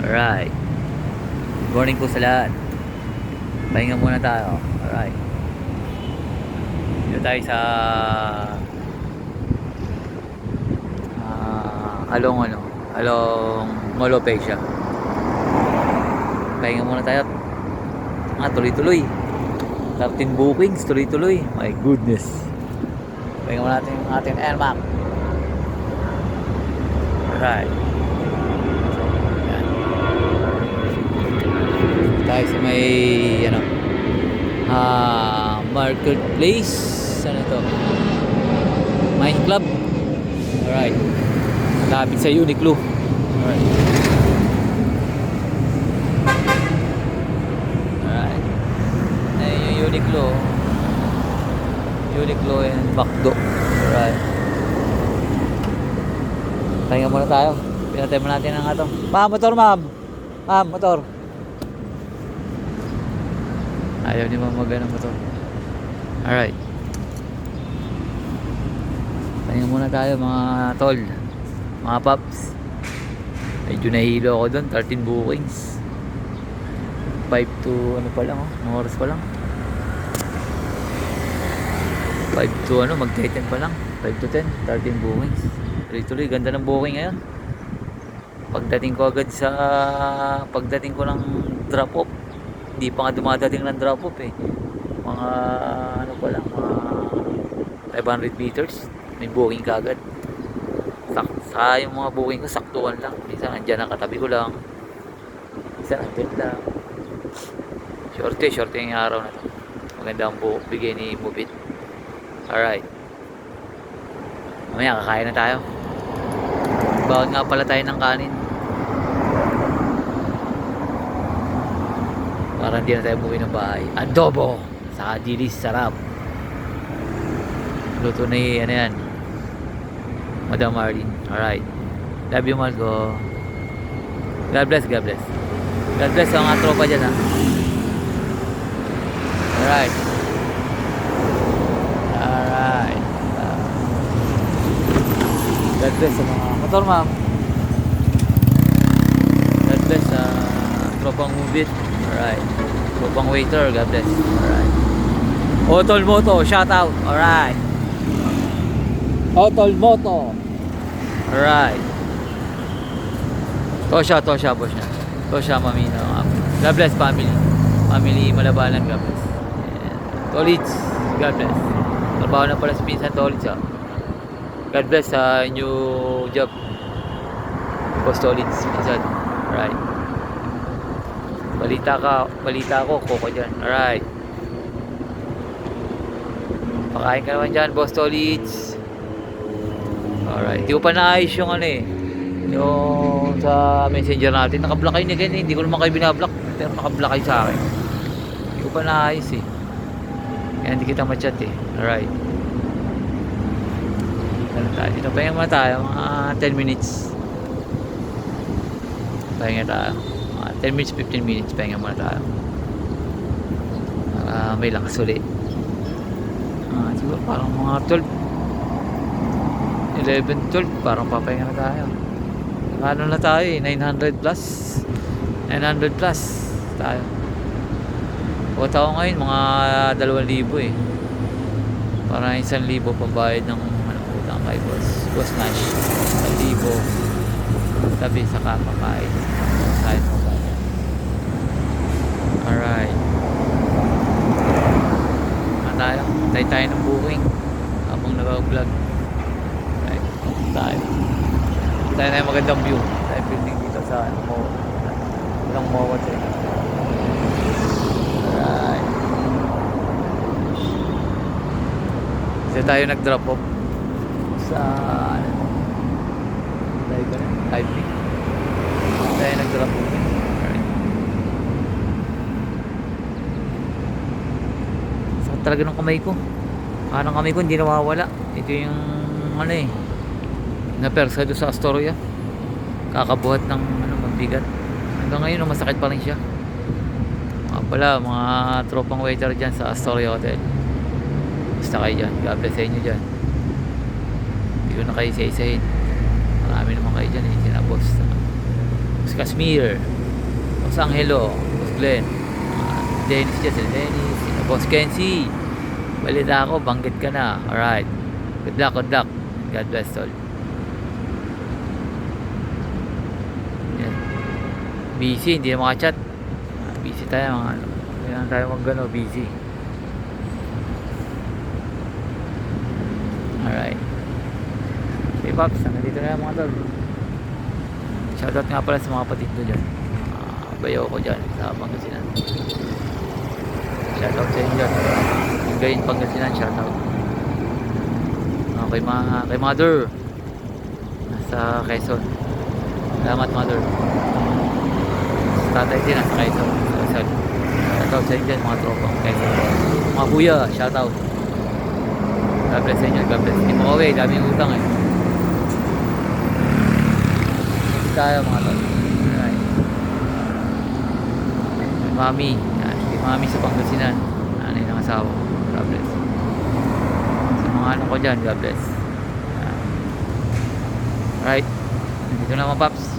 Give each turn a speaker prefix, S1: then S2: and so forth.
S1: Alright. Good morning po sa lahat. Pahinga muna tayo. Alright. Dito tayo sa along Molopecia. Pahinga muna tayo. Tuloy-tuloy. 13 bookings, tuloy-tuloy. My goodness. Pahinga muna natin yung ating air map. Alright. Tayo sa may marketplace. Ano to? Mine Club. Alright. Lapit sa Uniqlo. Alright. Alright. Ayan yung Uniqlo. Uniqlo and Bacdo. Alright. Pahinga muna tayo. Pinatay mo natin ang ato. Ma'am, motor ma'am. Ma'am, motor. Ayaw ni ma'am mag-ano motor. Alright. Pahinga muna tayo mga tol. Mga paps. Medyo nahilo ako doon. 13 bookings. 5 to ano pa lang, mga oras pa lang. 5 to mag-10 pa lang. 5 to 10, 13 bookings. Tuloy-tuloy, ganda ng booking ngayon. Pagdating ko ng drop off, hindi pa nga dumadating ng drop off eh. Mga pa lang, mga 500 meters, may booking kagad. Sa yung mga booking ko, saktuan lang. Minsan nandiyan ang katabi ko lang. Minsan nandiyan lang. Shorte yung araw na to. Maganda ang bigay ni Mubit. Alright. Mamaya kakain na tayo. Bawal nga pala tayo ng kanin. Para hindi na tayo umuwi ng bahay. Adobo! Saka dilis, sarap. Luto na yan. Madam Marlene. Alright. Love you, mahal ko. God bless, God bless. God bless sa mga tropa dyan, ha. Alright. Alright. God bless sa mga motor, ma'am. God bless sa tropang Mubit. Alright. Tropang waiter. God bless. Alright. Otol Moto. Shout out. Alright. Otol Moto. Alright. Tosha, boss niya. Tosha, Mamino. God bless, family. Family, Malabanan. God bless. Tolits. God bless. Trabaho na pala sa pinsan Tolits, ha. God bless sa new job. Boss Tolits. Pinsan. Alright. Balita ko, Koko dyan. Alright. Pakain ka naman dyan, Boss Tolits. Alright. Hindi ko pa naayos yung yung sa messenger natin. Nakablock kayo ni Ken eh. Hindi ko naman kayo binablock. Pero nakablock kayo sa akin. Hindi ko pa naayos eh. Kaya hindi kita ma-chat eh. Alright. Dito pahinga muna tayo. Mga 10 minutes. Pahinga tayo. 10 minutes, 15 minutes, pahinga muna tayo. May lakas ulit. Siguro parang mga 11, 12, parang papahinga na tayo. Ano na tayo eh, 900 plus tayo. O tao ngayon, mga 2,000 eh. Parang 1,000 pambayad ng utang kay Boss Nash. 1,000 tabi sa kapakain. Kahit mo. Alright. Tayo ng booking habang nag-vlog. Alright. Tayo na yung magandang view. Tayo building dito sa walang mawat eh. Alright. Kasi tayo nag-drop off sa IP. Tayo nag-drop off. Talaga ng kamay ko. Parang kamay ko hindi nawawala. Ito yung napersa doon sa Astoria. Kakabuhat ng mabigat. Hanggang ngayon masakit pa rin siya. Pala mga tropang waiter dyan sa Astoria Hotel. Basta kayo dyan. God bless sa inyo dyan. Hindi ko na kayo isa-isahin. Marami naman kayo dyan eh. Sina boss. Casmir, Boss Angelo, Boss Glenn, Dennis dyan, si Dennis, Boss Kenzie. Balita ako, banggit ka na. Alright. Good luck, good luck. God bless all. Yan. Busy, hindi na makachat. Busy tayo mga ano. Kailangan tayo mag busy. Alright. Okay, Pops, nandito na mga tol. Shoutout nga pala sa mga kapatid ko dyan. Bayaw ko dyan sa Pangasinan. Shoutout sa inyo dyan. Gayon Pangasinan, shoutout. Kay Mother. Nasa Quezon. Salamat, Mother. Sa tatay din, nasa Quezon. Shoutout sa inyo dyan, mga tropang Quezon. Mga kuya, shoutout. God bless sa inyo, God bless. Hindi mo kawin, daming utang eh. Tayo mga tol. Alright. Kay Mami. Yan. Kay Mami sa Pangasinan. Nanay ng asawa. God bless. Sa mga ano ko dyan, God bless. Alright. Dito na mga paps.